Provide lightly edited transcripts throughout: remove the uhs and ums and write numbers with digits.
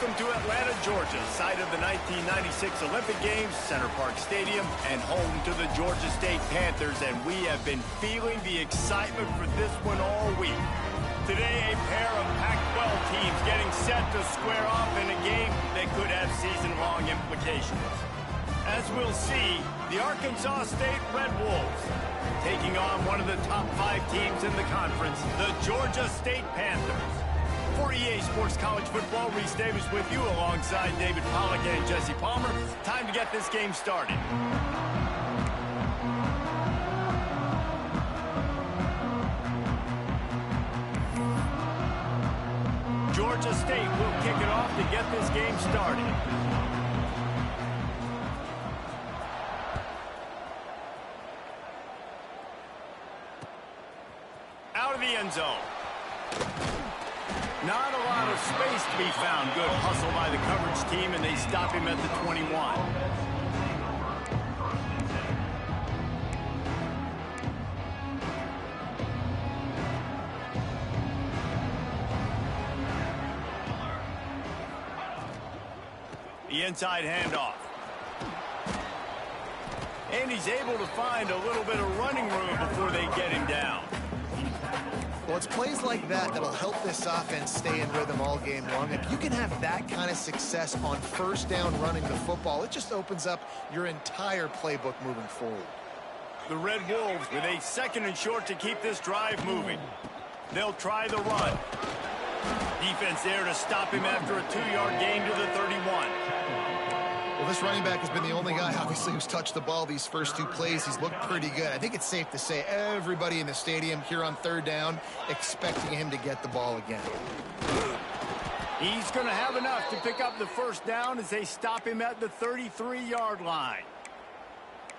Welcome to Atlanta, Georgia, site of the 1996 Olympic Games, Center Parc Stadium, and home to the Georgia State Panthers, and we have been feeling the excitement for this one all week. Today, a pair of Pac-12 teams getting set to square off in a game that could have season-long implications. As we'll see, the Arkansas State Red Wolves taking on one of the top 5 teams in the conference, the Georgia State Panthers. For EA Sports College Football, Reese Davis with you alongside David Pollack and Jesse Palmer. Time to get this game started. Georgia State will kick it off to get this game started. Out of the end zone. Not a lot of space to be found. Good hustle by the coverage team, and they stop him at the 21. The inside handoff. And he's able to find a little bit of running room before they get him down. Well, it's plays like that that'll help this offense stay in rhythm all game long. If you can have that kind of success on first down running the football, it just opens up your entire playbook moving forward. The Red Wolves with a 2nd and short to keep this drive moving. They'll try the run. Defense there to stop him after a 2-yard gain to the 31. Well, this running back has been the only guy, obviously, who's touched the ball these first 2 plays. He's looked pretty good. I think it's safe to say everybody in the stadium here on 3rd down expecting him to get the ball again. He's going to have enough to pick up the 1st down as they stop him at the 33-yard line.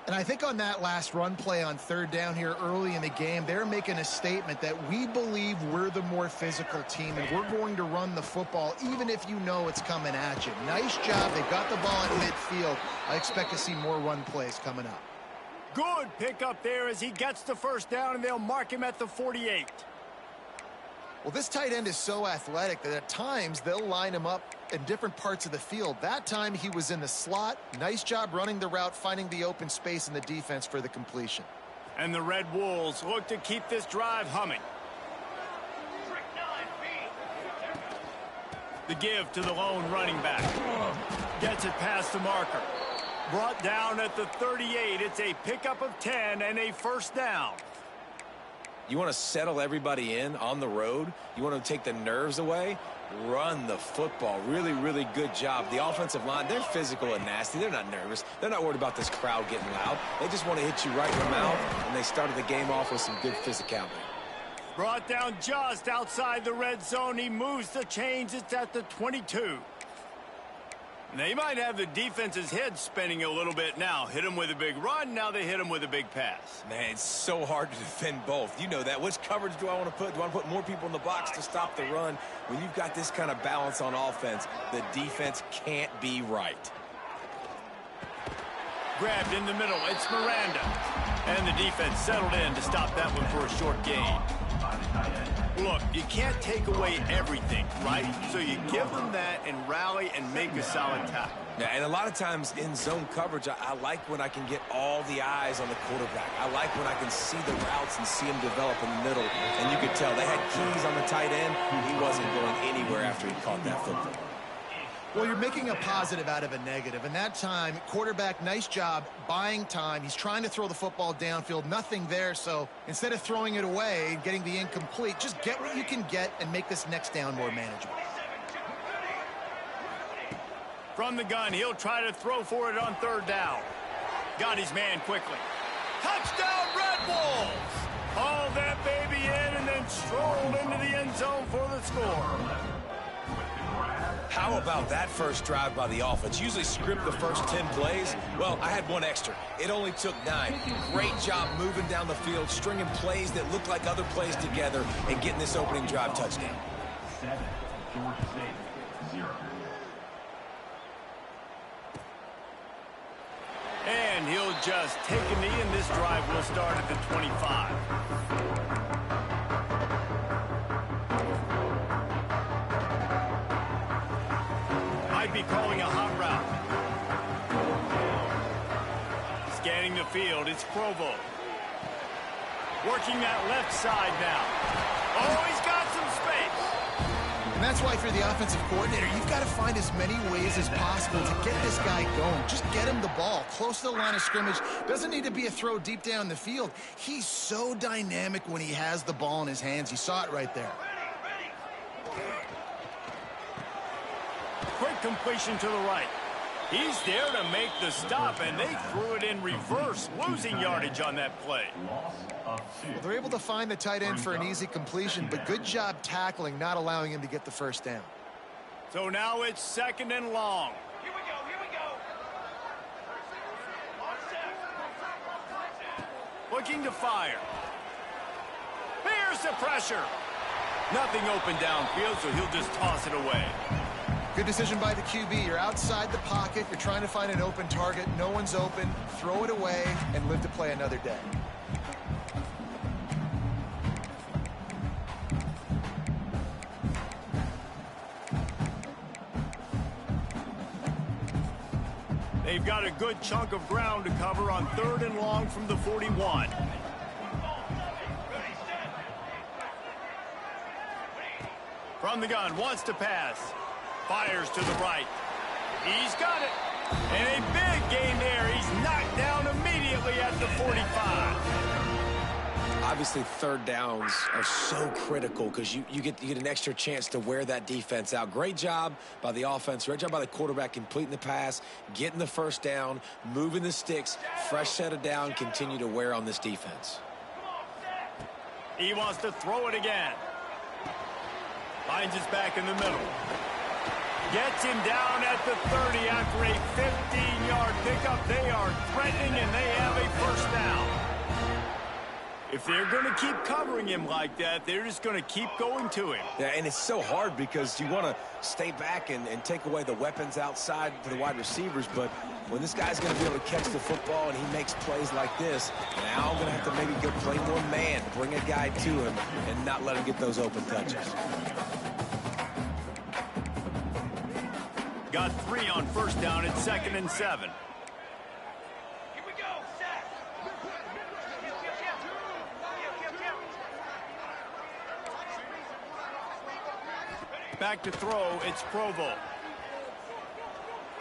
And I think on that last run play on 3rd down here early in the game, they're making a statement that we believe we're the more physical team and we're going to run the football even if you know it's coming at you. Nice job. They've got the ball at midfield. I expect to see more run plays coming up. Good pickup there as he gets the 1st down, and they'll mark him at the 48. Well, this tight end is so athletic that at times they'll line him up in different parts of the field. That time he was in the slot. Nice job running the route, finding the open space in the defense for the completion. And the Red Wolves look to keep this drive humming. The give to the lone running back. Gets it past the marker. Brought down at the 38. It's a pickup of 10 and a 1st down. You want to settle everybody in on the road? You want to take the nerves away? Run the football. Really, really good job. The offensive line, they're physical and nasty. They're not nervous. They're not worried about this crowd getting loud. They just want to hit you right in the mouth, and they started the game off with some good physicality. Brought down just outside the red zone. He moves the chains. It's at the 22. They might have the defense's head spinning a little bit now. Hit him with a big run. Now they hit him with a big pass. Man, it's so hard to defend both. You know that. Which coverage do I want to put? Do I want to put more people in the box to stop the run? When you've got this kind of balance on offense, the defense can't be right. Grabbed in the middle. It's Miranda. And the defense settled in to stop that one for a short gain. Look, you can't take away everything, right? So you give them that and rally and make a solid tackle. Yeah, and a lot of times in zone coverage, I like when I can get all the eyes on the quarterback. I like when I can see the routes and see him develop in the middle. And you could tell they had keys on the tight end. He wasn't going anywhere after he caught that football. Well, you're making a positive out of a negative. And that time, quarterback, nice job buying time. He's trying to throw the football downfield. Nothing there. So instead of throwing it away and getting the incomplete, just get what you can get and make this next down more manageable. From the gun, he'll try to throw for it on 3rd down. Got his man quickly. Touchdown, Red Wolves! Hauled that baby in and then strolled into the end zone for the score. How about that first drive by the offense? Usually script the first 10 plays. Well, I had one extra. It only took 9. Great job moving down the field, stringing plays that look like other plays together, and getting this opening drive touchdown. 7, Georgia State, 0. And he'll just take a knee, and this drive will start at the 25. be calling a hot route. Scanning the field, it's Provo. Working that left side now. Oh, he's got some space. And that's why, if you're the offensive coordinator, you've got to find as many ways as possible to get this guy going. Just get him the ball close to the line of scrimmage. Doesn't need to be a throw deep down the field. He's so dynamic when he has the ball in his hands. You saw it right there. Quick completion to the right. He's there to make the stop, and they threw it in reverse, losing yardage on that play. Loss of 2. Well, they're able to find the tight end for an easy completion, but good job tackling, not allowing him to get the first down. So now it's 2nd and long. Here we go. Looking to fire. Here's the pressure. Nothing open downfield, so he'll just toss it away. Good decision by the QB. You're outside the pocket. You're trying to find an open target. No one's open. Throw it away and live to play another day. They've got a good chunk of ground to cover on 3rd and long from the 41. From the gun, wants to pass. Fires to the right. He's got it. And a big gain there. He's knocked down immediately at the 45. Obviously, 3rd downs are so critical because you get an extra chance to wear that defense out. Great job by the offense. Great job by the quarterback completing the pass, getting the 1st down, moving the sticks, fresh set of down, continue to wear on this defense. He wants to throw it again. Finds his back in the middle. Gets him down at the 30 after a 15-yard pickup. They are threatening, and they have a 1st down. If they're going to keep covering him like that, they're just going to keep going to him. Yeah, and it's so hard because you want to stay back and take away the weapons outside for the wide receivers, but when this guy's going to be able to catch the football and he makes plays like this, now I'm going to have to maybe go play more man, bring a guy to him, and not let him get those open touches. Got 3 on 1st down at 2nd and 7. Here we go. Sack. Back to throw, it's Provo.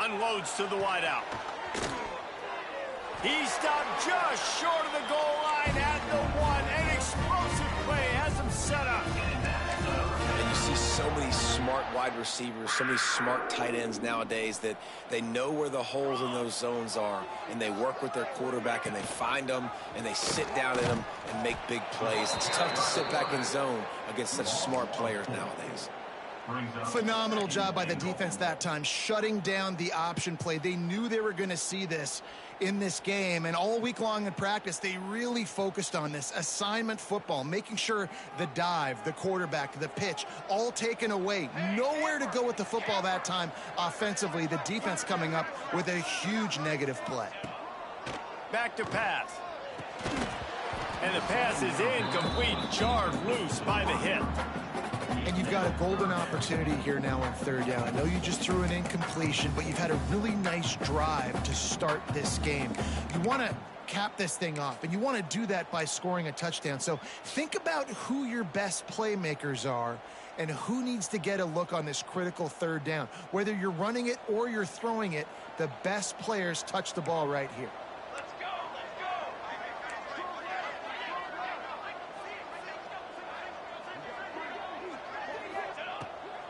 Unloads to the wideout. He stopped just short of the goal line at the 1. An explosive play has him set up. And you see so many smart wide receivers, so many smart tight ends nowadays that they know where the holes in those zones are, and they work with their quarterback, and they find them, and they sit down in them and make big plays. It's tough to sit back in zone against such smart players nowadays. Phenomenal job by the defense that time, shutting down the option play. They knew they were going to see this in this game, and all week long in practice, they really focused on this assignment football, making sure the dive, the quarterback, the pitch, all taken away. Nowhere to go with the football that time offensively. The defense coming up with a huge negative play. Back to pass. And the pass is incomplete, jarred loose by the hit. And you've got a golden opportunity here now on 3rd down. I know you just threw an incompletion, but you've had a really nice drive to start this game. You want to cap this thing off, and you want to do that by scoring a touchdown. So think about who your best playmakers are and who needs to get a look on this critical 3rd down. Whether you're running it or you're throwing it, the best players touch the ball right here.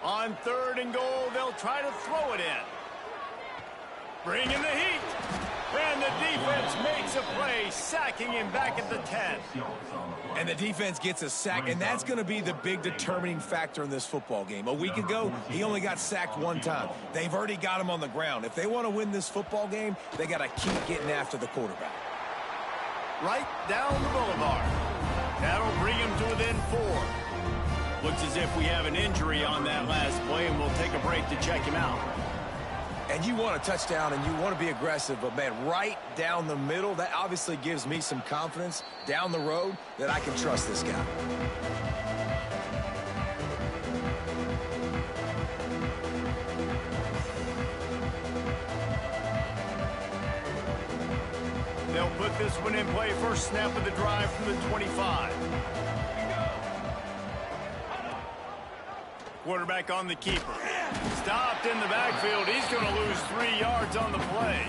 On 3rd and goal, they'll try to throw it in. Bring in the heat. And the defense makes a play, sacking him back at the 10. And the defense gets a sack, and that's going to be the big determining factor in this football game. A week ago, he only got sacked 1 time. They've already got him on the ground. If they want to win this football game, they got to keep getting after the quarterback. Right down the boulevard. That'll bring him to within 4. Looks as if we have an injury on that last play, and we'll take a break to check him out. And you want a touchdown, and you want to be aggressive, but, man, right down the middle, that obviously gives me some confidence down the road that I can trust this guy. this one in play. First snap of the drive from the 25. Quarterback on the keeper. Stopped in the backfield. He's going to lose 3 yards on the play.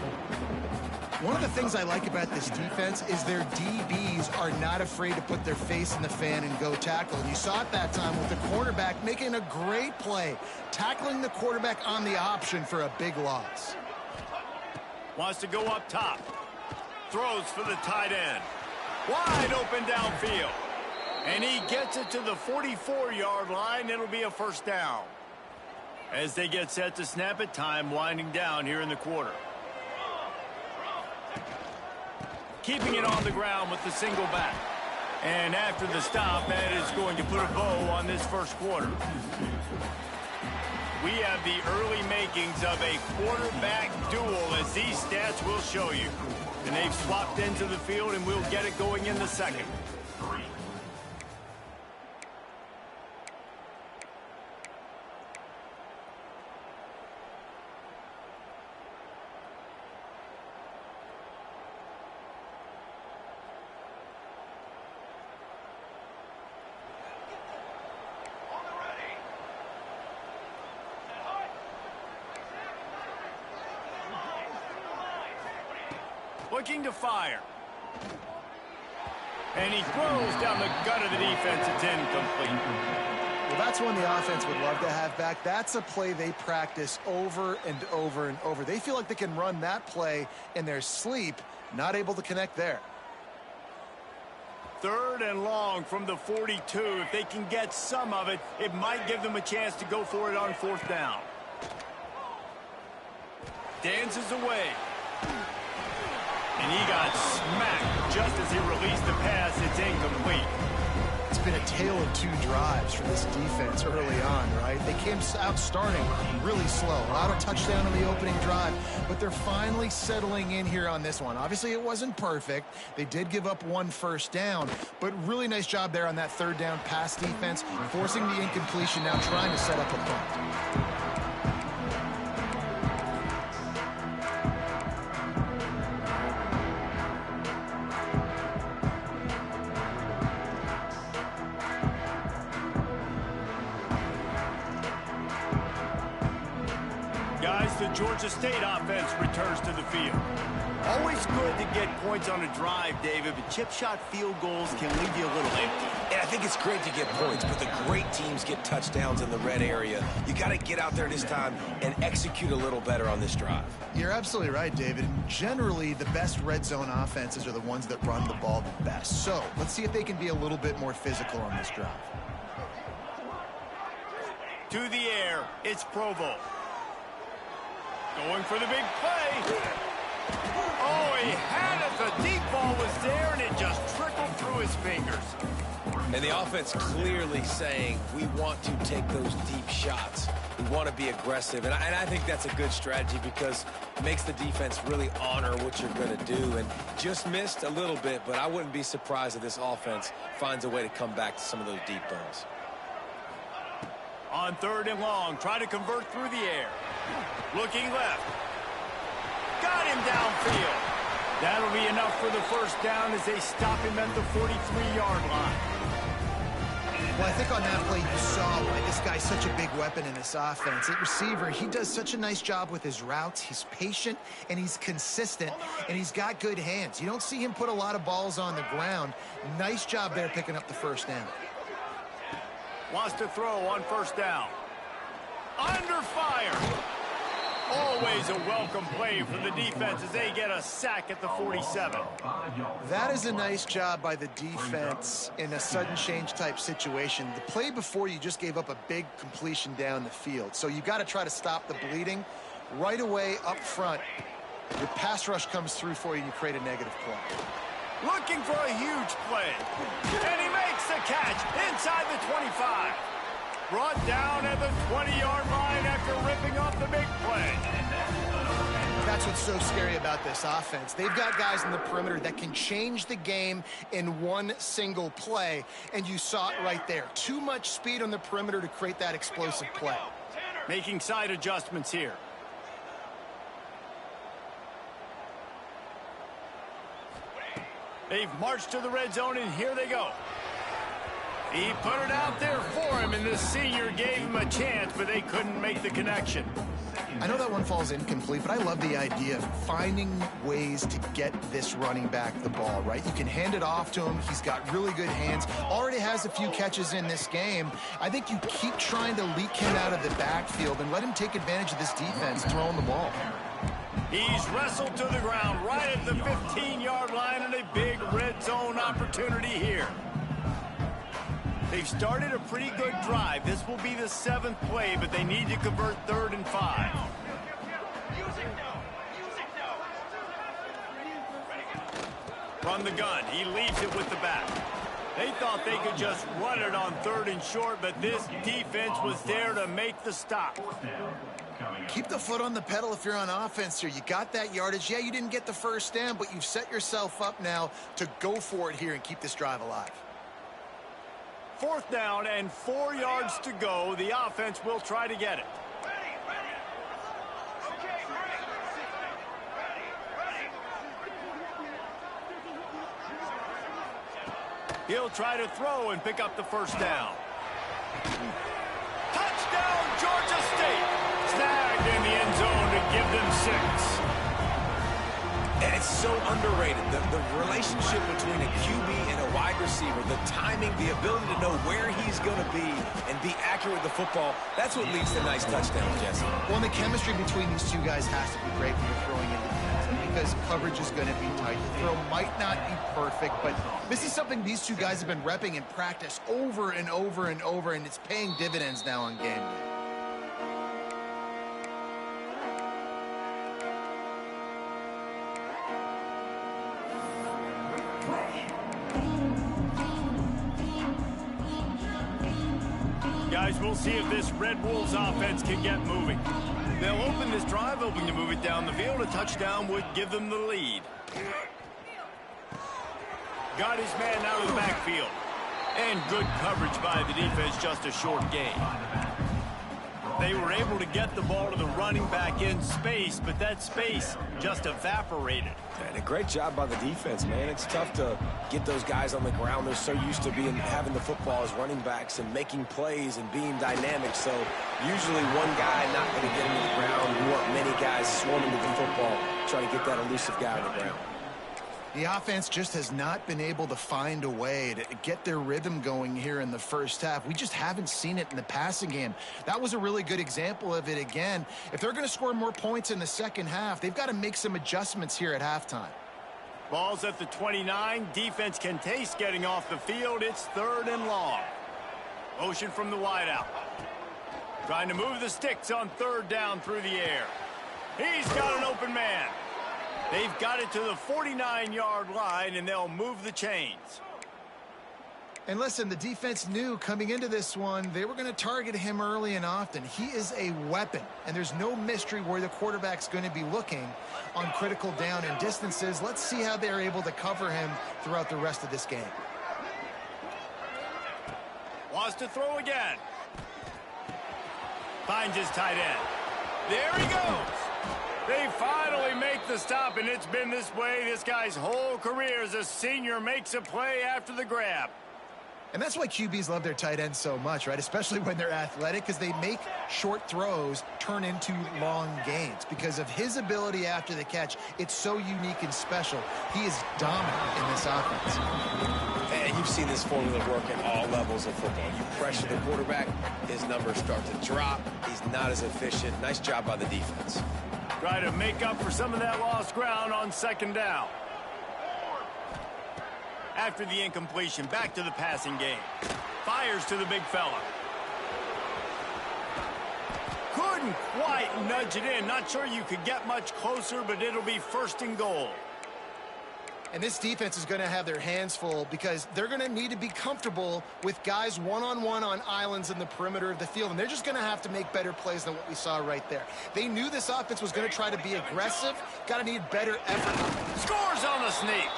One of the things I like about this defense is their DBs are not afraid to put their face in the fan and go tackle. And you saw it that time with the quarterback making a great play, tackling the quarterback on the option for a big loss. Wants to go up top. Throws for the tight end. Wide open downfield. And he gets it to the 44-yard line. It'll be a first down. As they get set to snap it, time winding down here in the quarter. Keeping it on the ground with the single back. And after the stop, that is going to put a bow on this first quarter. We have the early makings of a quarterback duel, as these stats will show you. And they've swapped into the field, and we'll get it going in the second. Looking to fire. And he throws down the gut of the defense. It's incomplete. Well, that's one the offense would love to have back. That's a play they practice over and over and over. They feel like they can run that play in their sleep, not able to connect there. 3rd and long from the 42. If they can get some of it, it might give them a chance to go for it on 4th down. Dances away. And he got smacked just as he released the pass. It's incomplete. It's been a tale of 2 drives for this defense early on, right? They came out starting really slow. Allowed a touchdown on the opening drive, but they're finally settling in here on this one. Obviously, it wasn't perfect. They did give up 1 first down, but really nice job there on that 3rd down pass defense, forcing the incompletion, now trying to set up a punt. The Georgia State offense returns to the field. Always good to get points on a drive, David, but chip shot field goals can leave you a little empty. And I think it's great to get points, but the great teams get touchdowns in the red area. You got to get out there this time and execute a little better on this drive. You're absolutely right, David. Generally, the best red zone offenses are the ones that run the ball the best. So let's see if they can be a little bit more physical on this drive. To the air, it's Provo. Going for the big play. Oh, he had it. The deep ball was there, and it just trickled through his fingers. And the offense clearly saying, we want to take those deep shots. We want to be aggressive. And I think that's a good strategy because it makes the defense really honor what you're going to do. And just missed a little bit, but I wouldn't be surprised if this offense finds a way to come back to some of those deep balls. On 3rd and long, try to convert through the air. Looking left. Got him downfield. That'll be enough for the first down as they stop him at the 43-yard line. Well, I think on that play you saw why this guy's such a big weapon in this offense. At receiver, he does such a nice job with his routes. He's patient, and he's consistent, and he's got good hands. You don't see him put a lot of balls on the ground. Nice job there picking up the first down. Wants to throw on 1st down. Under fire. Always a welcome play for the defense as they get a sack at the 47. That is a nice job by the defense in a sudden change type situation. The play before, you just gave up a big completion down the field. So you got to try to stop the bleeding right away up front. Your pass rush comes through for you and you create a negative play. Looking for a huge play. And he makes the catch inside the 25. Brought down at the 20-yard line after ripping off the big play. That's what's so scary about this offense. They've got guys in the perimeter that can change the game in one single play, and you saw it right there. Too much speed on the perimeter to create that explosive play. Making side adjustments here. They've marched to the red zone, and here they go. He put it out there for him, and the senior gave him a chance, but they couldn't make the connection. I know that one falls incomplete, but I love the idea of finding ways to get this running back the ball, right? You can hand it off to him. He's got really good hands. Already has a few catches in this game. I think you keep trying to leak him out of the backfield and let him take advantage of this defense throwing the ball. He's wrestled to the ground right at the 15-yard line, and a big red zone opportunity here. They've started a pretty good drive. This will be the 7th play, but they need to convert 3rd and 5. Run the gun. He leaves it with the back. They thought they could just run it on 3rd and short, but this defense was there to make the stop. Keep the foot on the pedal if you're on offense here. You got that yardage. Yeah, you didn't get the first down, but you've set yourself up now to go for it here and keep this drive alive. 4th down and 4 yards to go. The offense will try to get it. He'll try to throw and pick up the first down. Touchdown, Georgia State. Snagged in the end zone to give them 6. And it's so underrated. The relationship between a QB and a wide receiver, the timing, the ability to know where he's going to be and be accurate with the football, that's what leads to nice touchdowns, Jesse. Well, and the chemistry between these two guys has to be great when you're throwing into defense because coverage is going to be tight. The throw might not be perfect, but this is something these two guys have been repping in practice over and over and over, and it's paying dividends now on game day. Guys, we'll see if this Red Wolves offense can get moving. They'll open this drive, hoping to move it down the field. A touchdown would give them the lead. Got his man out of the backfield. And good coverage by the defense, just a short gain. They were able to get the ball to the running back in space, but that space just evaporated. And a great job by the defense, man. It's tough to get those guys on the ground. They're so used to having the football as running backs and making plays and being dynamic. So usually one guy not going to get into the ground. You want many guys swarming to the football, trying to get that elusive guy on the ground. The offense just has not been able to find a way to get their rhythm going here in the first half. We just haven't seen it in the passing game. That was a really good example of it again. If they're going to score more points in the second half, they've got to make some adjustments here at halftime. Ball's at the 29. Defense can taste getting off the field. It's 3rd and long. Motion from the wideout. Trying to move the sticks on 3rd down through the air. He's got an open man. They've got it to the 49-yard line, and they'll move the chains. And listen, the defense knew coming into this one, they were going to target him early and often. He is a weapon, and there's no mystery where the quarterback's going to be looking on critical down and distances. Let's see how they're able to cover him throughout the rest of this game. Wants to throw again. Finds his tight end. There he goes. They finally make the stop, and it's been this way this guy's whole career as a senior makes a play after the grab. And that's why QBs love their tight ends so much, right? Especially when they're athletic, because they make short throws turn into long gains. Because of his ability after the catch, it's so unique and special. He is dominant in this offense. And you've seen this formula work at all levels of football. You pressure the quarterback, his numbers start to drop. He's not as efficient. Nice job by the defense. Try to make up for some of that lost ground on 2nd down. After the incompletion, back to the passing game. Fires to the big fella. Couldn't quite nudge it in. Not sure you could get much closer, but it'll be 1st and goal. And this defense is going to have their hands full because they're going to need to be comfortable with guys one-on-one on islands in the perimeter of the field. And they're just going to have to make better plays than what we saw right there. They knew this offense was going to try to be aggressive. Got to need better effort. Scores on the sneak.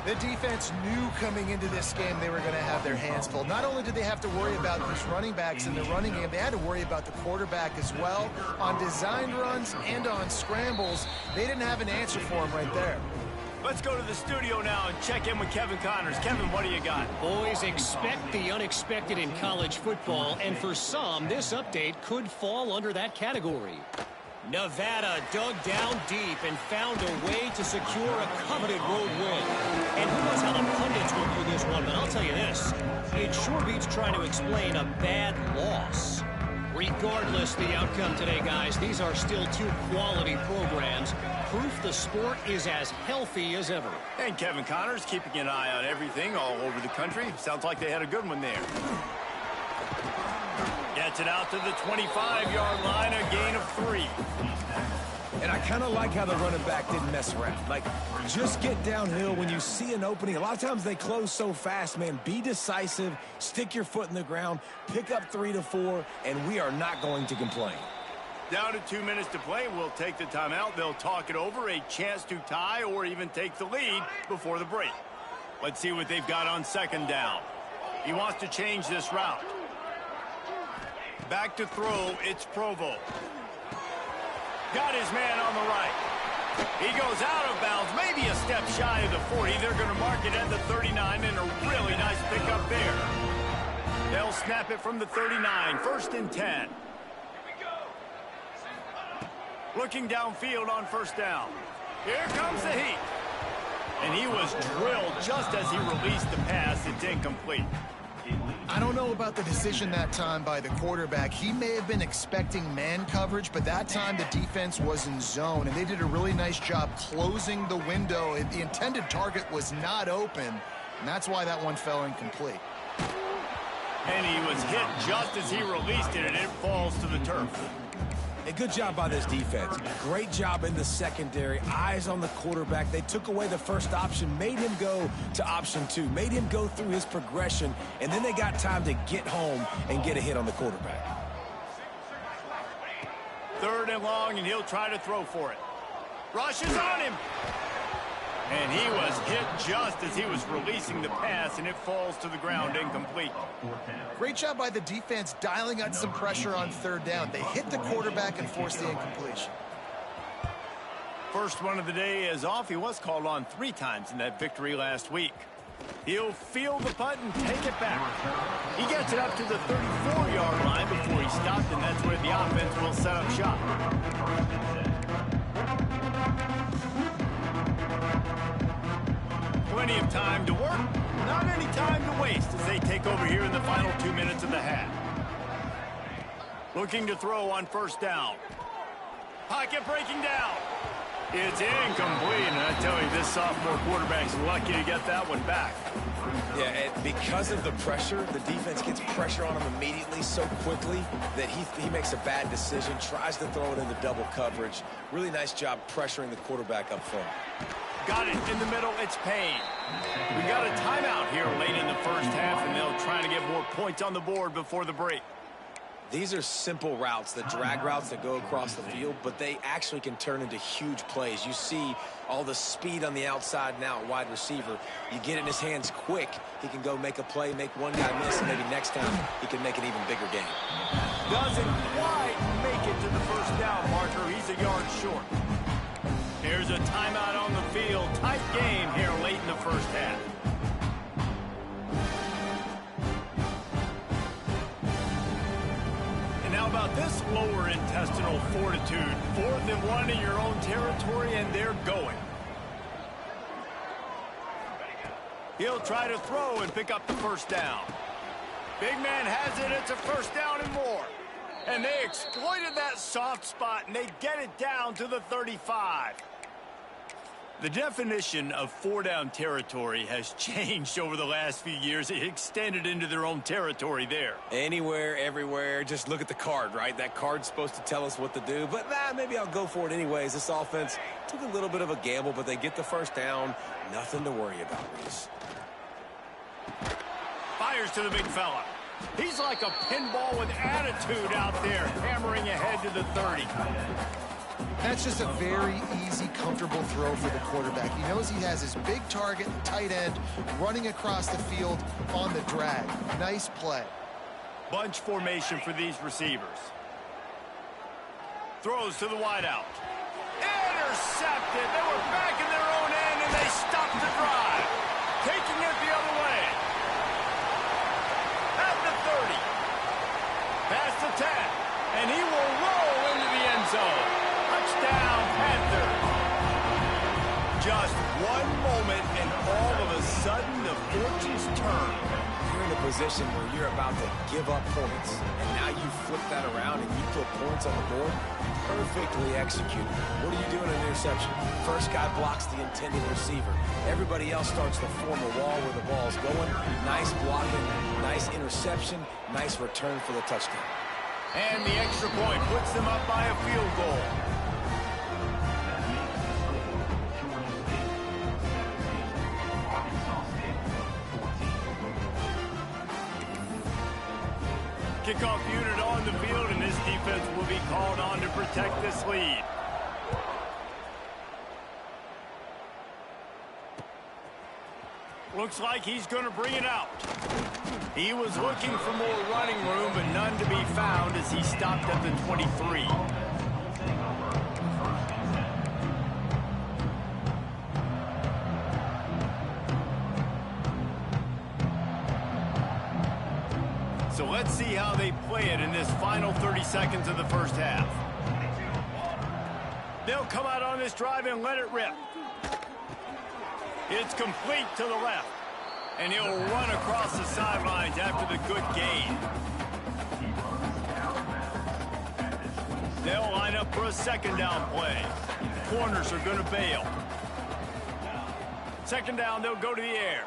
The defense knew coming into this game they were going to have their hands full. Not only did they have to worry about these running backs in the running game, they had to worry about the quarterback as well. On designed runs and on scrambles, they didn't have an answer for him right there. Let's go to the studio now and check in with Kevin Connors. Kevin, what do you got? Boys, expect the unexpected in college football, and for some, this update could fall under that category. Nevada dug down deep and found a way to secure a coveted road win. And who knows how the pundits will view this one, but I'll tell you this. It sure beats trying to explain a bad loss. Regardless the outcome today, guys, these are still two quality programs. Proof the sport is as healthy as ever. And Kevin Connors keeping an eye on everything all over the country. Sounds like they had a good one there. Gets it out to the 25-yard line, a gain of 3. And I kind of like how the running back didn't mess around. Like, just get downhill when you see an opening. A lot of times they close so fast, man. Be decisive, stick your foot in the ground, pick up 3 to 4, and we are not going to complain. Down to 2 minutes to play. We'll take the timeout. They'll talk it over, a chance to tie or even take the lead before the break. Let's see what they've got on second down. He wants to change this route. Back to throw, it's Provo. Got his man on the right. He goes out of bounds, maybe a step shy of the 40. They're going to mark it at the 39, and a really nice pickup there. They'll snap it from the 39, 1st and 10. Looking downfield on first down. Here comes the heat. And he was drilled just as he released the pass. It's incomplete. I don't know about the decision that time by the quarterback. He may have been expecting man coverage, but that time the defense was in zone, and they did a really nice job closing the window. The intended target was not open, and that's why that one fell incomplete. And he was hit just as he released it, and it falls to the turf. A good job by this defense. Great job in the secondary. Eyes on the quarterback. They took away the first option, made him go to option 2, made him go through his progression, and then they got time to get home and get a hit on the quarterback. 3rd and long, and he'll try to throw for it. Rushes on him. And he was hit just as he was releasing the pass, and it falls to the ground incomplete. Great job by the defense dialing out some pressure on 3rd down. They hit the quarterback and forced the incompletion. First one of the day is off. He was called on 3 times in that victory last week. He'll field the punt and take it back. He gets it up to the 34-yard line before he stopped, and that's where the offense will set up shop. Plenty of time to work, not any time to waste as they take over here in the final 2 minutes of the half. Looking to throw on first down. Pocket breaking down. It's incomplete, and I tell you, this sophomore quarterback's lucky to get that one back. Yeah, and because of the pressure, the defense gets pressure on him immediately so quickly that he makes a bad decision, tries to throw it into double coverage. Really nice job pressuring the quarterback up front. Got it in the middle, it's Payne. We got a timeout here late in the first half, and they'll try to get more points on the board before the break. These are simple routes, the drag routes that go across the field, but they actually can turn into huge plays. You see all the speed on the outside now at wide receiver. You get it in his hands quick, he can go make a play, make one guy miss, and maybe next time he can make an even bigger game. Doesn't quite make it to the first down marker. He's a yard short. Here's a timeout on the field. Tight game here late in the first half. And how about this lower intestinal fortitude? 4th and 1 in your own territory, and they're going. He'll try to throw and pick up the first down. Big man has it. It's a first down and more. And they exploited that soft spot, and they get it down to the 35. The definition of 4-down territory has changed over the last few years. It extended into their own territory there. Anywhere, everywhere, just look at the card, right? That card's supposed to tell us what to do, but maybe I'll go for it anyways. This offense took a little bit of a gamble, but they get the first down. Nothing to worry about, Reese. Fires to the big fella. He's like a pinball with attitude out there, hammering ahead to the 30. That's just a very easy, comfortable throw for the quarterback. He knows he has his big target, tight end, running across the field on the drag. Nice play. Bunch formation for these receivers. Throws to the wideout. Intercepted. They were back in their own end, and they stop the drive. Taking it the other way. At the 30. Past the 10. And he will roll into the end zone. Touchdown, Panthers. Just one moment, and all of a sudden, the fortunes turn. You're in a position where you're about to give up points, and now you flip that around and you put points on the board. Perfectly executed. What do you do in an interception? First guy blocks the intended receiver. Everybody else starts to form a wall where the ball's going. Nice blocking, nice interception, nice return for the touchdown. And the extra point puts them up by a field goal. Kickoff unit on the field, and this defense will be called on to protect this lead. Looks like he's going to bring it out. He was looking for more running room, but none to be found as he stopped at the 23. So let's see how they play it in this final 30 seconds of the first half. They'll come out on this drive and let it rip. It's complete to the left. And he'll run across the sidelines after the good gain. They'll line up for a second down play. Corners are going to bail. Second down, they'll go to the air.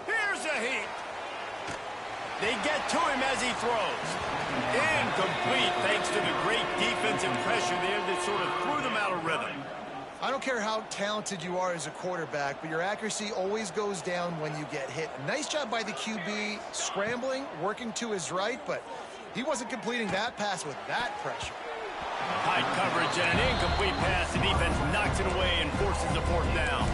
Here's a heat. They get to him as he throws. Incomplete thanks to the great defensive pressure there that sort of threw them out of rhythm. I don't care how talented you are as a quarterback, but your accuracy always goes down when you get hit. Nice job by the QB scrambling, working to his right, but he wasn't completing that pass with that pressure. High coverage and an incomplete pass. The defense knocks it away and forces a fourth down.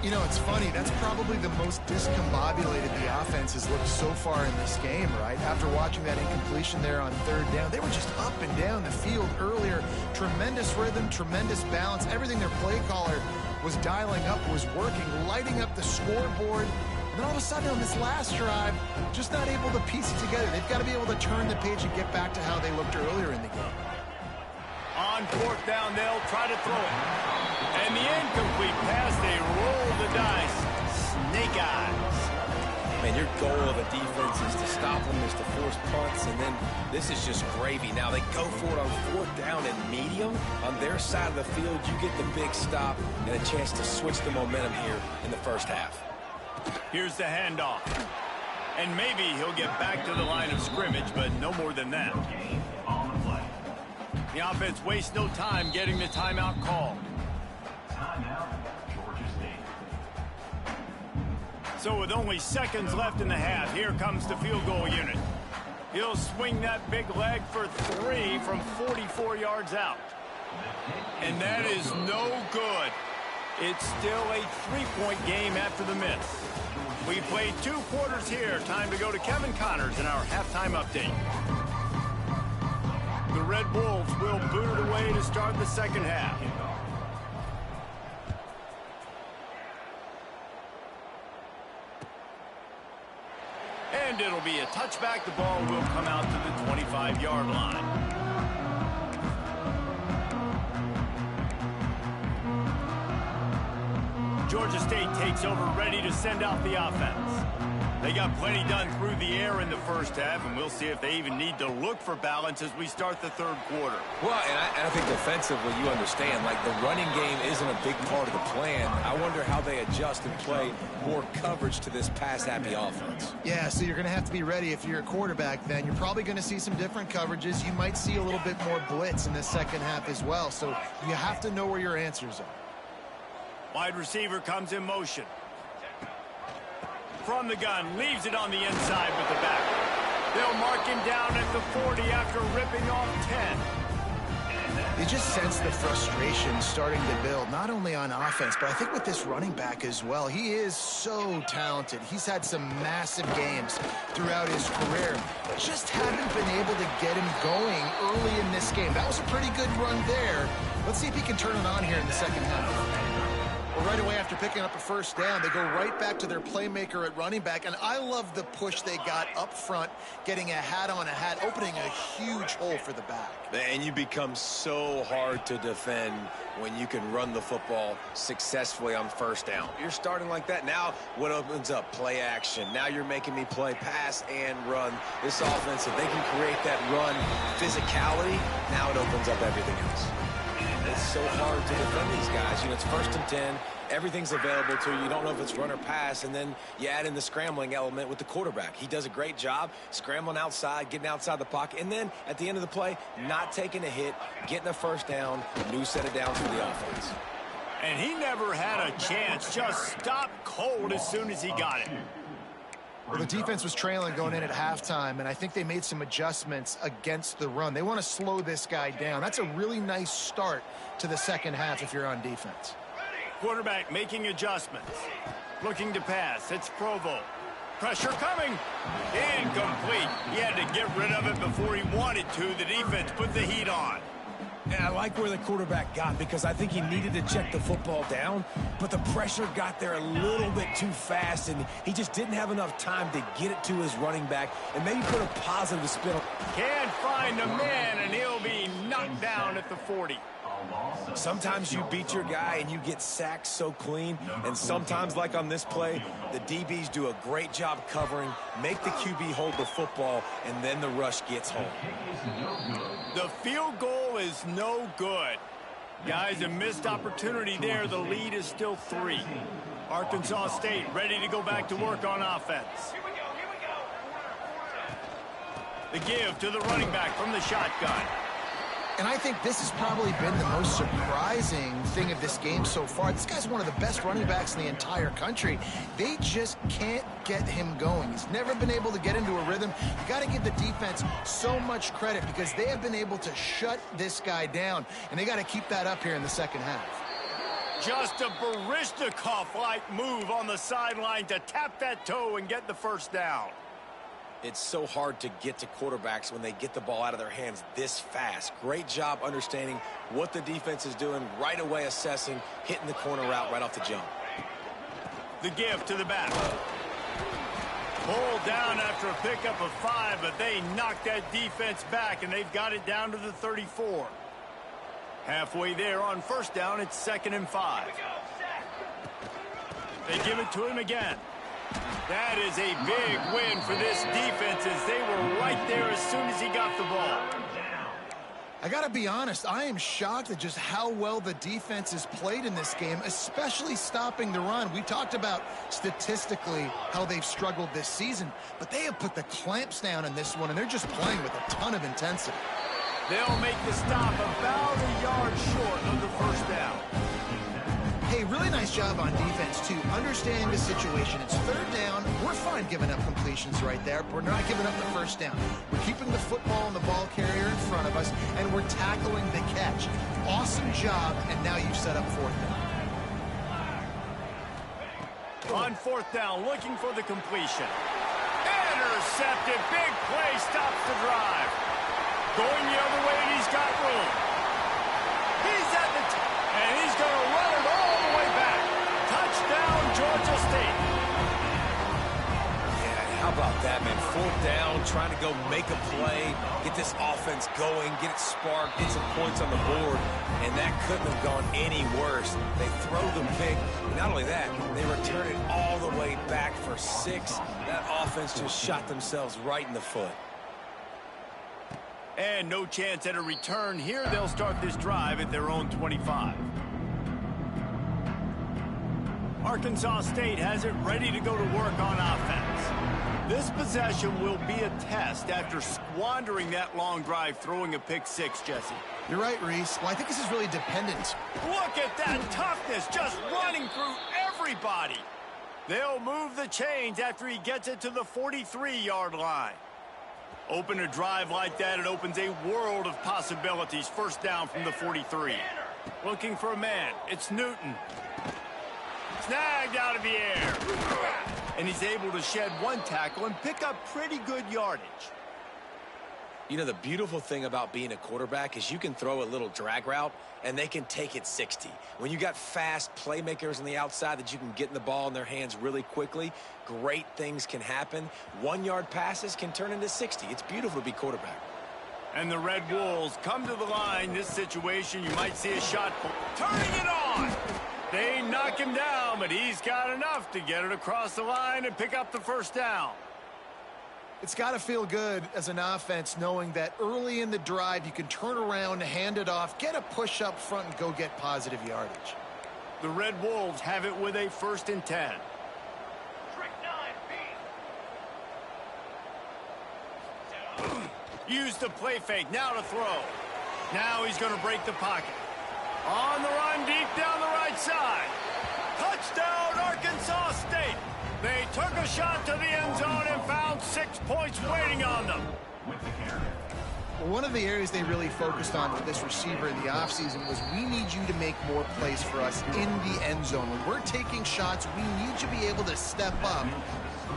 You know, it's funny. That's probably the most discombobulated the offense has looked so far in this game, right? After watching that incompletion there on third down, they were just up and down the field earlier. Tremendous rhythm, tremendous balance. Everything their play caller was dialing up was working, lighting up the scoreboard. And then all of a sudden on this last drive, just not able to piece it together. They've got to be able to turn the page and get back to how they looked earlier in the game. On fourth down, they'll try to throw it. And the incomplete pass, they roll the dice. Snake eyes. Man, your goal of a defense is to stop them, is to force punts, and then this is just gravy. Now they go for it on fourth down and medium. On their side of the field, you get the big stop and a chance to switch the momentum here in the first half. Here's the handoff. And maybe he'll get back to the line of scrimmage, but no more than that. The offense wastes no time getting the timeout called. So with only seconds left in the half, here comes the field goal unit. He'll swing that big leg for 3 from 44 yards out. And that is no good. It's still a 3-point game after the miss. We played 2 quarters here. Time to go to Kevin Connors in our halftime update. The Red Wolves will boot it away to start the second half. And it'll be a touchback. The ball will come out to the 25-yard line. Georgia State takes over, ready to send out the offense. They got plenty done through the air in the first half, and we'll see if they even need to look for balance as we start the third quarter. Well, and I think defensively, you understand, like the running game isn't a big part of the plan. I wonder how they adjust and play more coverage to this pass-happy offense. Yeah, so you're going to have to be ready if you're a quarterback then. You're probably going to see some different coverages. You might see a little bit more blitz in the second half as well, so you have to know where your answers are. Wide receiver comes in motion. From the gun, leaves it on the inside with the back. They'll mark him down at the 40 after ripping off 10. You just sense the frustration starting to build, not only on offense, but I think with this running back as well. He is so talented. He's had some massive games throughout his career. Just haven't been able to get him going early in this game. That was a pretty good run there. Let's see if he can turn it on here in the second half. Well, right away after picking up a first down, they go right back to their playmaker at running back. And I love the push they got up front, getting a hat on a hat, opening a huge hole for the back. And you become so hard to defend when you can run the football successfully on first down. You're starting like that. Now what opens up? Play action. Now you're making me play pass and run. This offense, if they can create that run physicality, now it opens up everything else. It's so hard to defend these guys. You know, it's 1st and 10. Everything's available to you. You don't know if it's run or pass, and then you add in the scrambling element with the quarterback. He does a great job scrambling outside, getting outside the pocket, and then at the end of the play, not taking a hit, getting a first down, new set of downs for the offense. And he never had a chance. Just stopped cold as soon as he got it. Well, the defense was trailing going in at halftime, and I think they made some adjustments against the run. They want to slow this guy down. That's a really nice start to the second half if you're on defense. Quarterback making adjustments. Looking to pass. It's Provo. Pressure coming. Incomplete. He had to get rid of it before he wanted to. The defense put the heat on. And I like where the quarterback got, because I think he needed to check the football down, but the pressure got there a little bit too fast, and he just didn't have enough time to get it to his running back and maybe put a positive spin on. Can't find the man, and he'll be knocked down at the 40. Sometimes you beat your guy and you get sacked so clean, and sometimes, like on this play, the DBs do a great job covering, make the QB hold the football, and then the rush gets home. The field goal is no good. Guys, a missed opportunity there. The lead is still 3. Arkansas State ready to go back to work on offense. Here we go, here we go. The give to the running back from the shotgun. And I think this has probably been the most surprising thing of this game so far. This guy's one of the best running backs in the entire country. They just can't get him going. He's never been able to get into a rhythm. You got to give the defense so much credit, because they have been able to shut this guy down, and they got to keep that up here in the second half. Just a Baryshnikov-like move on the sideline to tap that toe and get the first down. It's so hard to get to quarterbacks when they get the ball out of their hands this fast. Great job understanding what the defense is doing, right away assessing, hitting the corner route right off the jump. The give to the back. Pulled down after a pickup of 5, but they knocked that defense back, and they've got it down to the 34. Halfway there on first down, it's 2nd and 5. They give it to him again. That is a big win for this defense, as they were right there as soon as he got the ball. I got to be honest, I am shocked at just how well the defense has played in this game, especially stopping the run. We talked about statistically how they've struggled this season, but they have put the clamps down in this one, and they're just playing with a ton of intensity. They'll make the stop about a yard short of the first down. Hey, really nice job on defense, too, understanding the situation. It's 3rd down. We're fine giving up completions right there, but we're not giving up the first down. We're keeping the football and the ball carrier in front of us, and we're tackling the catch. Awesome job, and now you've set up 4th down. On 4th down, looking for the completion. Intercepted. Big play stops the drive. Going the other way, and he's got room. He's at the and he's going to run it all the way back. Touchdown, Georgia State. Yeah, how about that, man? 4th down, trying to go make a play, get this offense going, get it sparked, get some points on the board, and that couldn't have gone any worse. They throw the pick. Not only that, they return it all the way back for 6. That offense just shot themselves right in the foot. And no chance at a return here. They'll start this drive at their own 25. Arkansas State has it ready to go to work on offense. This possession will be a test after squandering that long drive, throwing a pick 6, Jesse. You're right, Reese. Well, I think this is really dependent. Look at that toughness, just running through everybody. They'll move the chains after he gets it to the 43-yard line. Open a drive like that, it opens a world of possibilities. First down from the 43. Looking for a man. It's Newton. Snagged out of the air. And he's able to shed 1 tackle and pick up pretty good yardage. You know, the beautiful thing about being a quarterback is you can throw a little drag route, and they can take it 60. When you got fast playmakers on the outside that you can get in the ball in their hands really quickly, great things can happen. 1-yard passes can turn into 60. It's beautiful to be quarterback. And the Red Wolves come to the line. This situation, you might see a shot. Turning it on! They knock him down, but he's got enough to get it across the line and pick up the first down. It's got to feel good as an offense knowing that early in the drive you can turn around, hand it off, get a push up front, and go get positive yardage. The Red Wolves have it with a 1st and 10. Trick 9, B. Use the play fake, now to throw. Now he's going to break the pocket. On the run, deep down the right side. Touchdown, Arkansas State. They took a shot to the end zone and found 6 points waiting on them. With the carry. Well, one of the areas they really focused on with this receiver in the offseason was we need you to make more plays for us in the end zone. When we're taking shots, we need you to be able to step up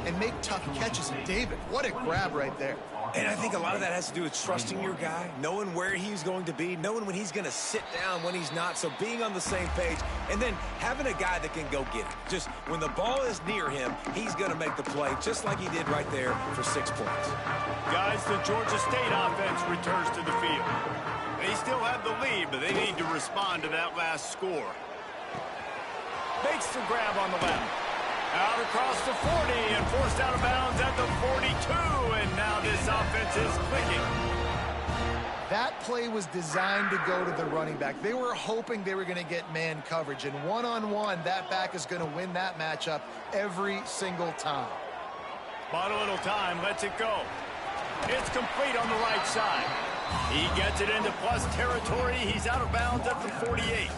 and make tough catches. And David, what a grab right there. And I think a lot of that has to do with trusting your guy, knowing where he's going to be, knowing when he's going to sit down, when he's not. So being on the same page, and then having a guy that can go get it. Just when the ball is near him, he's going to make the play, just like he did right there for 6 points. Guys, the Georgia State offense returns to the field. They still have the lead, but they need to respond to that last score. Makes the grab on the left. Out across the 40 and forced out of bounds at the 42. And now this offense is clicking. That play was designed to go to the running back. They were hoping they were going to get man coverage. And one-on-one, that back is going to win that matchup every single time. Bought a little time, lets it go. It's complete on the right side. He gets it into plus territory. He's out of bounds at the 48.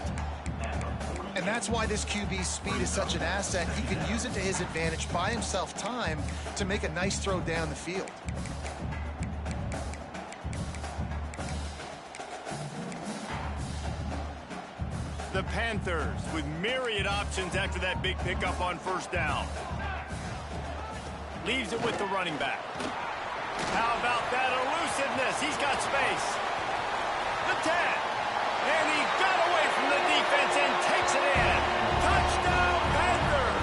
And that's why this QB's speed is such an asset. He can use it to his advantage, buy himself time to make a nice throw down the field. The Panthers with myriad options after that big pickup on 1st down. Leaves it with the running back. How about that elusiveness? He's got space. The 10. And he got away from the defense and takes it in. Touchdown, Panthers!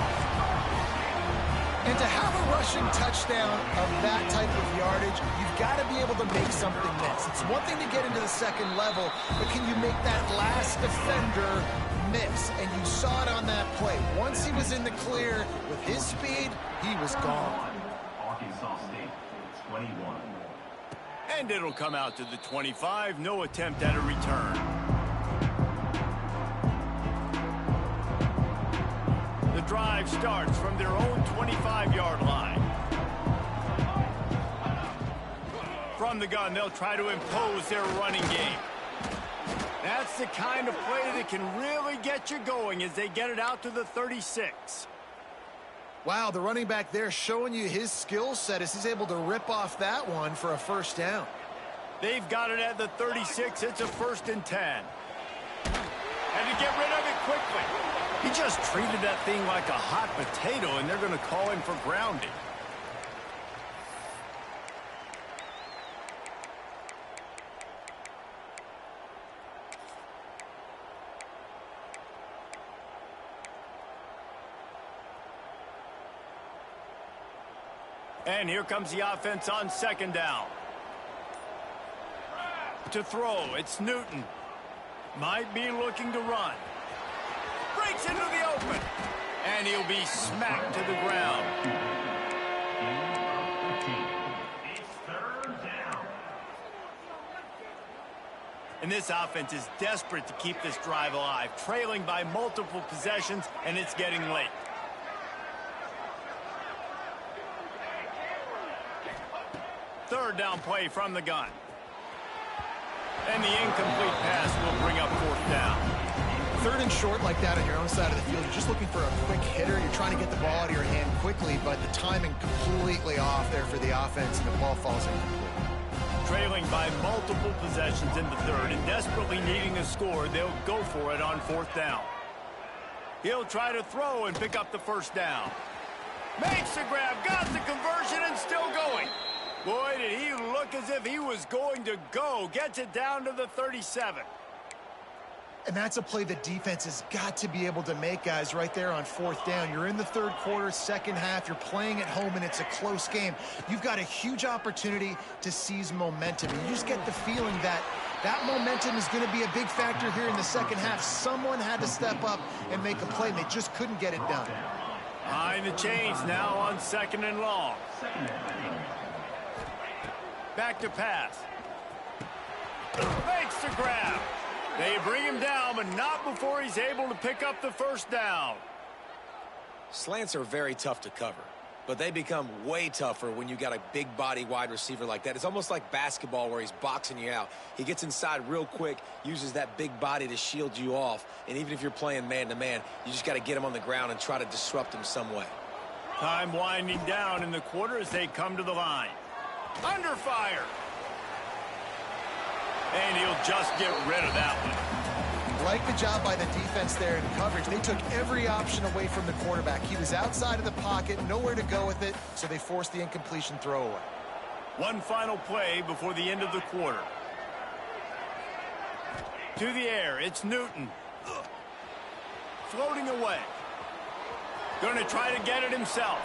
And to have a rushing touchdown of that type of yardage, you've got to be able to make something miss. It's one thing to get into the second level, but can you make that last defender miss? And you saw it on that play. Once he was in the clear with his speed, he was gone. Arkansas State, 21. And it'll come out to the 25. No attempt at a return. The drive starts from their own 25-yard line. From the gun, they'll try to impose their running game. That's the kind of play that can really get you going as they get it out to the 36. Wow, the running back there showing you his skill set as he's able to rip off that one for a 1st down. They've got it at the 36. It's a 1st and 10. And to get rid of it quickly. He just treated that thing like a hot potato, and they're going to call him for grounding. And here comes the offense on 2nd down. To throw, it's Newton. Might be looking to run. Breaks into the open. And he'll be smacked to the ground. It's 3rd down. And this offense is desperate to keep this drive alive, trailing by multiple possessions, and it's getting late. Third down play from the gun. And the incomplete pass will bring up 4th down. 3rd and short like that on your own side of the field, you're just looking for a quick hitter. You're trying to get the ball out of your hand quickly, but the timing completely off there for the offense, and the ball falls incomplete. Trailing by multiple possessions in the 3rd and desperately needing a score, they'll go for it on 4th down. He'll try to throw and pick up the 1st down. Makes the grab, got the conversion, and still going. Boy, did he look as if he was going to go. Gets it down to the 37. And that's a play the defense has got to be able to make, guys, right there on 4th down. You're in the 3rd quarter, 2nd half. You're playing at home, and it's a close game. You've got a huge opportunity to seize momentum. And you just get the feeling that that momentum is going to be a big factor here in the 2nd half. Someone had to step up and make a play, and they just couldn't get it done. Behind the chains now on 2nd and long. Back to pass. Makes the grab. They bring him down, but not before he's able to pick up the 1st down. Slants are very tough to cover, but they become way tougher when you got a big body wide receiver like that. It's almost like basketball where he's boxing you out. He gets inside real quick, uses that big body to shield you off, and even if you're playing man-to-man, you just got to get him on the ground and try to disrupt him some way. Time winding down in the quarter as they come to the line. Under fire. And he'll just get rid of that one. Like the job by the defense there in coverage. They took every option away from the quarterback. He was outside of the pocket, nowhere to go with it, so they forced the incompletion throwaway. One final play before the end of the quarter. To the air, it's Newton. Floating away. Going to try to get it himself.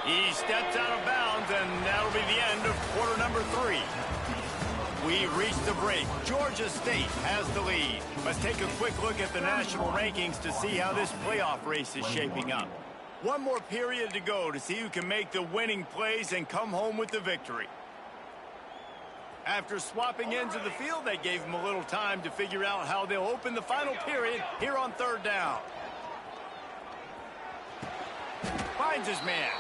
He steps out of bounds, and that'll be the end of quarter number 3. We've reached the break. Georgia State has the lead. Let's take a quick look at the national rankings to see how this playoff race is shaping up. One more period to go to see who can make the winning plays and come home with the victory. After swapping ends of the field, they gave them a little time to figure out how they'll open the final period here on 3rd down. Finds his man.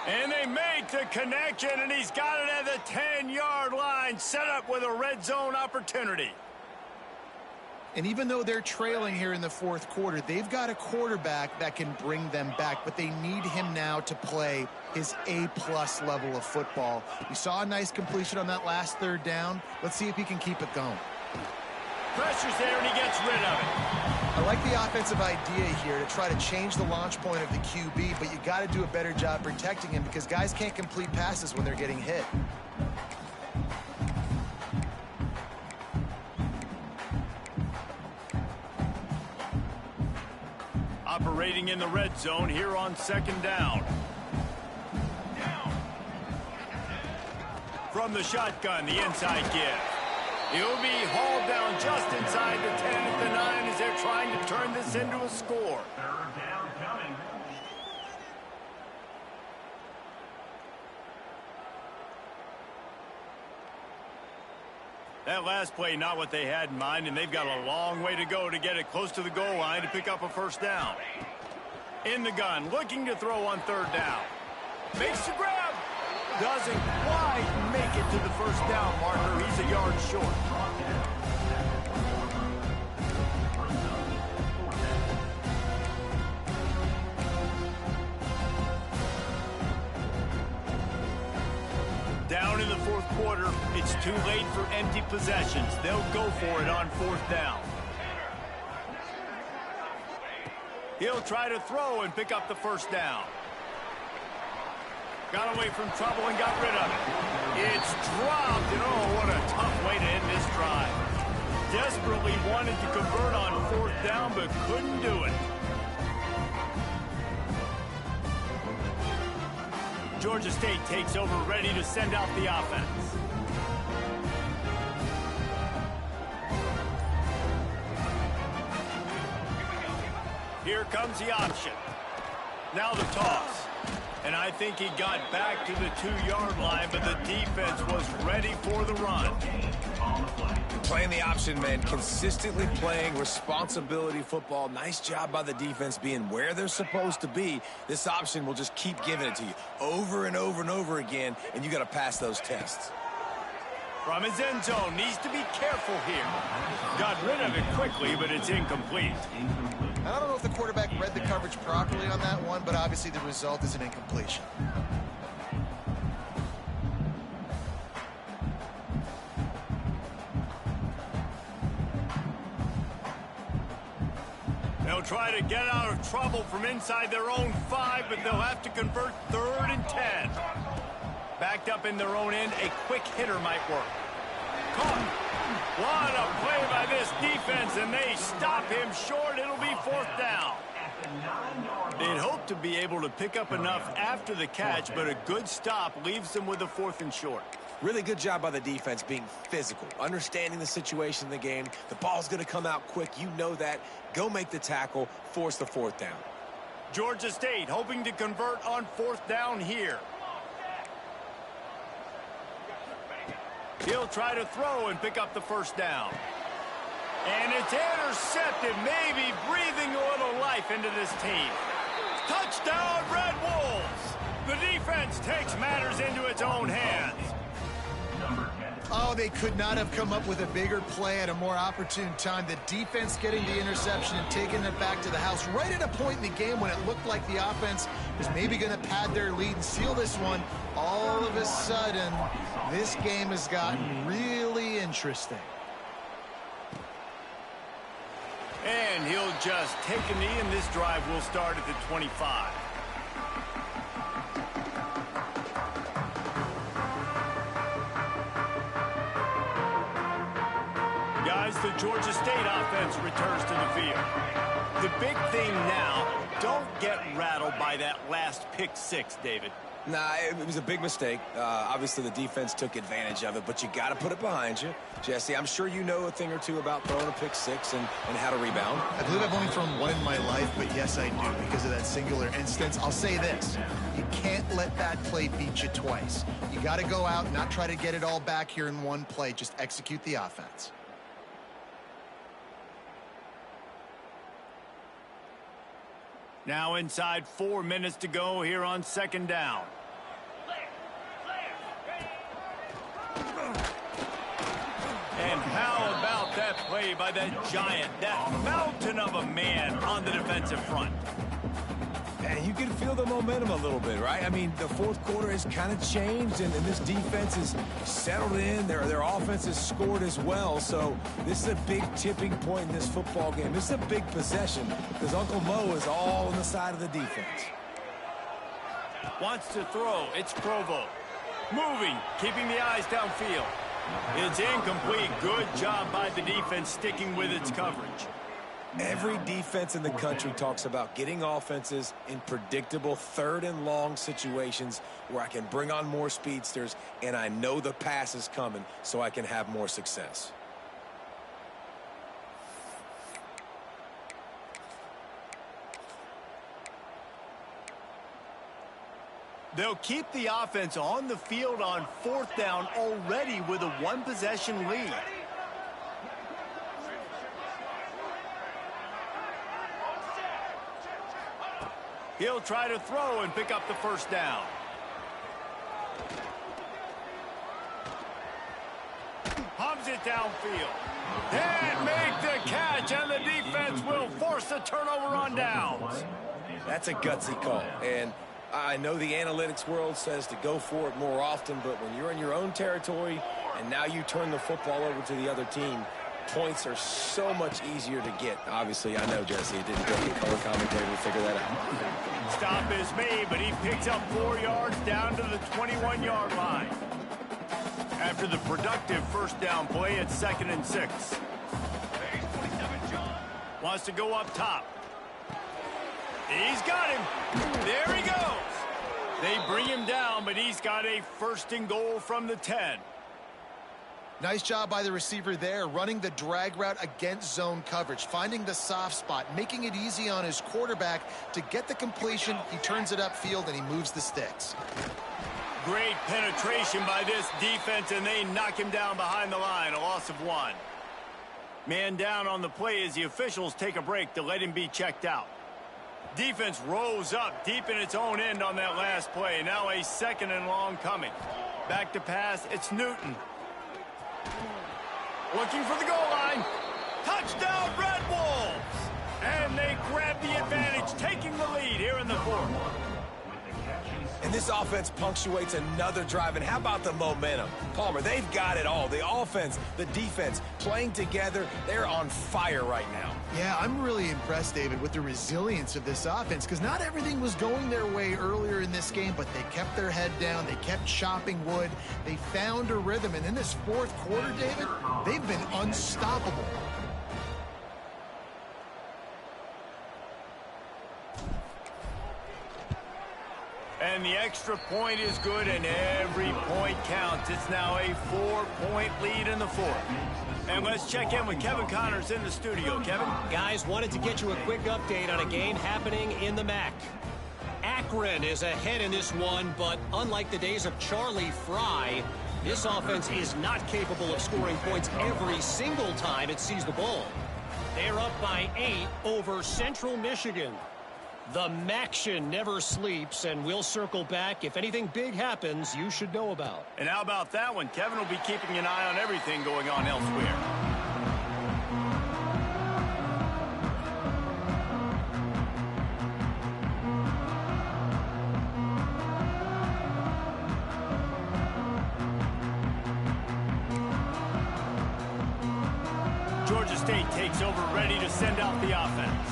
And they make the connection, and he's got it at the 10-yard line, set up with a red zone opportunity. And even though they're trailing here in the 4th quarter, they've got a quarterback that can bring them back, but they need him now to play his A-plus level of football. We saw a nice completion on that last 3rd down. Let's see if he can keep it going. Pressure's there, and he gets rid of it. I like the offensive idea here to try to change the launch point of the QB, but you got to do a better job protecting him because guys can't complete passes when they're getting hit. Operating in the red zone here on 2nd down. From the shotgun, the inside give. He'll be hauled down just inside the 10 at the 9 as they're trying to turn this into a score. 3rd down coming. That last play, not what they had in mind, and they've got a long way to go to get it close to the goal line to pick up a 1st down. In the gun, looking to throw on 3rd down. Makes the grab. Doesn't quite make it to the 1st down marker. He's a yard short. Down in the 4th quarter, it's too late for empty possessions. They'll go for it on 4th down. He'll try to throw and pick up the 1st down. Got away from trouble and got rid of it. It's dropped, and oh, what a tough way to end this drive. Desperately wanted to convert on 4th down, but couldn't do it. Georgia State takes over, ready to send out the offense. Here comes the option. Now the toss. And I think he got back to the 2-yard line, but the defense was ready for the run. Playing the option, man. Consistently playing responsibility football. Nice job by the defense being where they're supposed to be. This option will just keep giving it to you over and over and over again, and you got to pass those tests. From his end zone, needs to be careful here. Got rid of it quickly, but it's incomplete. I don't know if the quarterback read the coverage properly on that one, but obviously the result is an incompletion. They'll try to get out of trouble from inside their own 5, but they'll have to convert 3rd and 10. Backed up in their own end, a quick hitter might work. Caught. What a play by this defense, and they stop him short. It'll be 4th down. They'd hope to be able to pick up enough after the catch, but a good stop leaves them with a 4th and short. Really good job by the defense being physical, understanding the situation in the game. The ball's going to come out quick. You know that. Go make the tackle, force the 4th down. Georgia State hoping to convert on 4th down here. He'll try to throw and pick up the 1st down. And it's intercepted, maybe breathing a little life into this team. Touchdown, Red Wolves! The defense takes matters into its own hands. Oh, they could not have come up with a bigger play at a more opportune time. The defense getting the interception and taking it back to the house right at a point in the game when it looked like the offense was maybe going to pad their lead and seal this one. All of a sudden, this game has gotten really interesting. And he'll just take a knee, and this drive will start at the 25. Guys, the Georgia State offense returns to the field. The big thing now, don't get rattled by that last pick 6, David. Nah, it was a big mistake. Obviously, the defense took advantage of it, but you got to put it behind you. Jesse, I'm sure you know a thing or two about throwing a pick 6 and how to rebound. I believe I've only thrown one in my life, but yes, I do because of that singular instance. I'll say this. You can't let that play beat you twice. You got to go out and not try to get it all back here in one play. Just execute the offense. Now inside 4 minutes to go here on 2nd down. And how about that play by that giant, that mountain of a man on the defensive front? And you can feel the momentum a little bit, right? I mean, the 4th quarter has kind of changed, and this defense is settled in. Their offense has scored as well, so this is a big tipping point in this football game. This is a big possession because Uncle Mo is all on the side of the defense. Wants to throw. It's Provo. Moving, keeping the eyes downfield. It's incomplete. Good job by the defense sticking with its coverage. Every defense in the country talks about getting offenses in predictable 3rd and long situations where I can bring on more speedsters and I know the pass is coming so I can have more success. They'll keep the offense on the field on 4th down already with a 1-possession lead. He'll try to throw and pick up the 1st down. Hums it downfield. And make the catch, and the defense will force a turnover on downs. That's a gutsy call, and I know the analytics world says to go for it more often, but when you're in your own territory and now you turn the football over to the other team, points are so much easier to get. Obviously, I know, Jesse, it didn't take a color commentator to figure that out. Stop is made, but he picks up 4 yards down to the 21-yard line. After the productive 1st down play, it's 2nd and 6. Wants to go up top. He's got him. There he goes. They bring him down, but he's got a 1st and goal from the 10. Nice job by the receiver there, running the drag route against zone coverage, finding the soft spot, making it easy on his quarterback to get the completion. He turns it upfield, and he moves the sticks. Great penetration by this defense, and they knock him down behind the line, a loss of 1. Man down on the play as the officials take a break to let him be checked out. Defense rose up deep in its own end on that last play. Now a 2nd and long coming. Back to pass, it's Newton. Looking for the goal line. Touchdown, Red Wolves! And they grab the advantage, taking the lead here in the 4th. And this offense punctuates another drive. And how about the momentum? Palmer, they've got it all. The offense, the defense, playing together. They're on fire right now. Yeah, I'm really impressed, David, with the resilience of this offense, because not everything was going their way earlier in this game, but they kept their head down. They kept chopping wood. They found a rhythm. And in this fourth quarter, David, they've been unstoppable. And the extra point is good, and every point counts. It's now a 4-point lead in the fourth. And let's check in with Kevin Connors in the studio. Kevin? Guys, wanted to get you a quick update on a game happening in the MAC. Akron is ahead in this one, but unlike the days of Charlie Fry, this offense is not capable of scoring points every single time it sees the ball. They're up by 8 over Central Michigan. The Maction never sleeps, and we'll circle back. If anything big happens, you should know about. And how about that one? Kevin will be keeping an eye on everything going on elsewhere. Georgia State takes over, ready to send out the offense.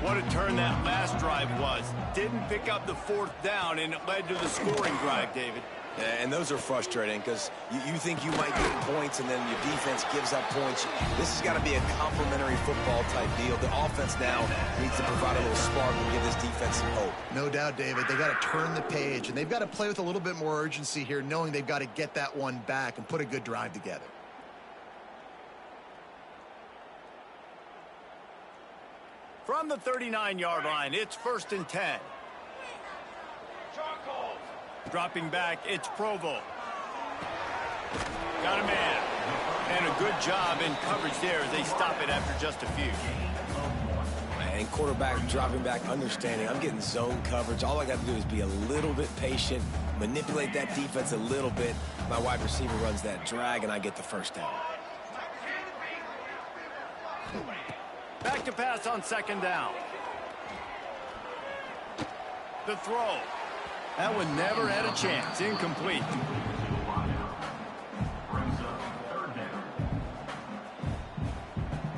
What a turn that last drive was. Didn't pick up the fourth down, and it led to the scoring drive, David. Yeah, and those are frustrating because you think you might get points and then your defense gives up points. This has got to be a complementary football type deal. The offense now needs to provide a little spark and give this defense some hope. No doubt, David. They got to turn the page, and they've got to play with a little bit more urgency here, knowing they've got to get that one back and put a good drive together. From the 39-yard line, it's 1st and 10. Dropping back, it's Provo. Got a man. And a good job in coverage there as they stop it after just a few. And quarterback dropping back, understanding I'm getting zone coverage. All I got to do is be a little bit patient, manipulate that defense a little bit. My wide receiver runs that drag, and I get the first down. Back to pass on 2nd down. The throw. That one never had a chance. Incomplete.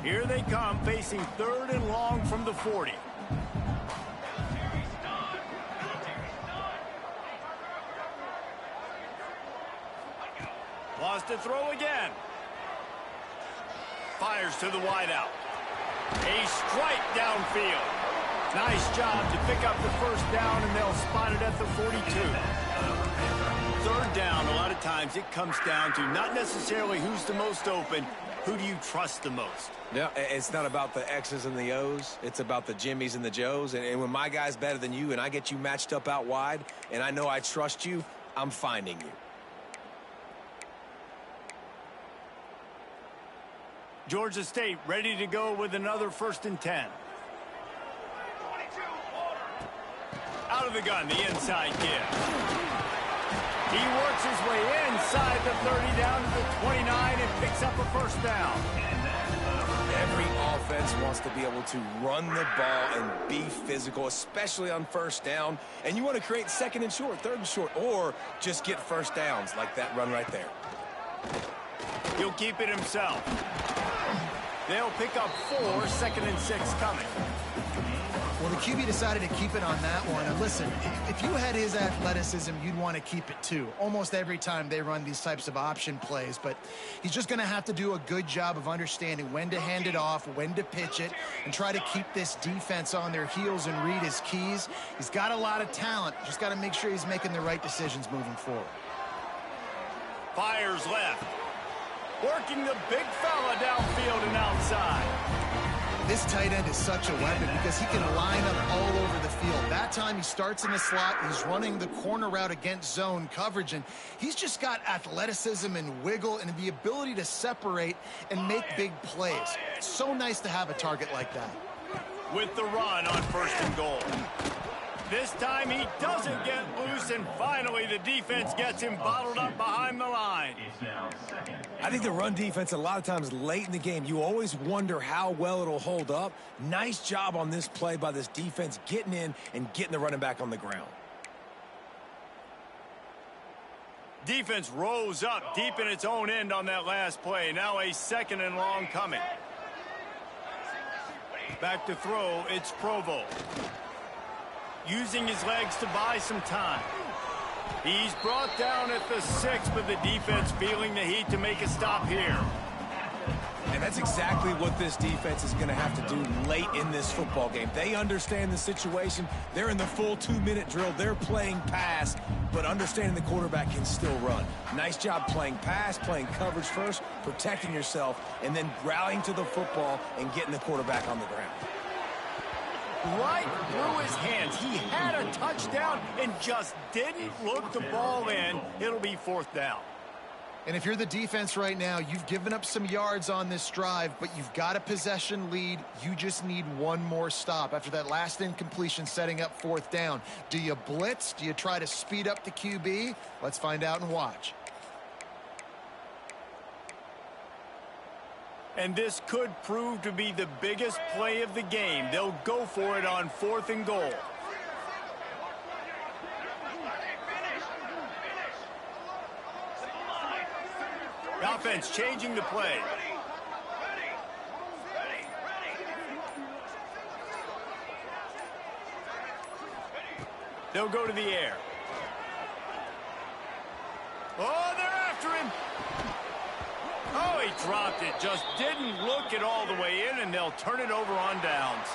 Here they come, facing 3rd and long from the 40. Lost to throw again. Fires to the wideout. A strike downfield. Nice job to pick up the first down, and they'll spot it at the 42. 3rd down, a lot of times it comes down to not necessarily who's the most open, who do you trust the most? Yeah, it's not about the X's and the O's. It's about the Jimmies and the Joes. And when my guy's better than you and I get you matched up out wide and I know I trust you, I'm finding you. Georgia State ready to go with another 1st and 10. Out of the gun, the inside give. He works his way inside the 30 down to the 29 and picks up a first down. Every offense wants to be able to run the ball and be physical, especially on 1st down. And you want to create 2nd and short, 3rd and short, or just get first downs like that run right there. He'll keep it himself. They'll pick up 4, 2nd and 6 coming. Well, the QB decided to keep it on that one. And listen, if you had his athleticism, you'd want to keep it too. Almost every time they run these types of option plays. But he's just going to have to do a good job of understanding when to hand it off, when to pitch it, and try to keep this defense on their heels and read his keys. He's got a lot of talent. Just got to make sure he's making the right decisions moving forward. Fires left. Working the big fella downfield and outside. This tight end is such a weapon because he can line up all over the field. That time he starts in the slot. He's running the corner route against zone coverage, and he's just got athleticism and wiggle and the ability to separate and make big plays. It's so nice to have a target like that. With the run on 1st and goal. This time he doesn't get loose, and finally the defense gets him bottled up behind the line. I think the run defense, a lot of times late in the game, you always wonder how well it'll hold up. Nice job on this play by this defense, getting in and getting the running back on the ground. Defense rose up deep in its own end on that last play. Now a 2nd and long coming. Back to throw, it's Provo. Using his legs to buy some time. He's brought down at the 6, but the defense feeling the heat to make a stop here. And that's exactly what this defense is going to have to do late in this football game. They understand the situation. They're in the full 2-minute drill. They're playing pass, but understanding the quarterback can still run. Nice job playing pass, playing coverage first, protecting yourself, and then rallying to the football and getting the quarterback on the ground. Right through his hands. He had a touchdown and just didn't look the ball in. It'll be 4th down. And if you're the defense right now, you've given up some yards on this drive, but you've got a possession lead. You just need one more stop after that last incompletion setting up 4th down. Do you blitz? Do you try to speed up the QB? Let's find out and watch. And this could prove to be the biggest play of the game. They'll go for it on 4th and goal. The offense changing the play. They'll go to the air. Oh, they're after him. Oh, he dropped it. Just didn't look it all the way in, and they'll turn it over on downs.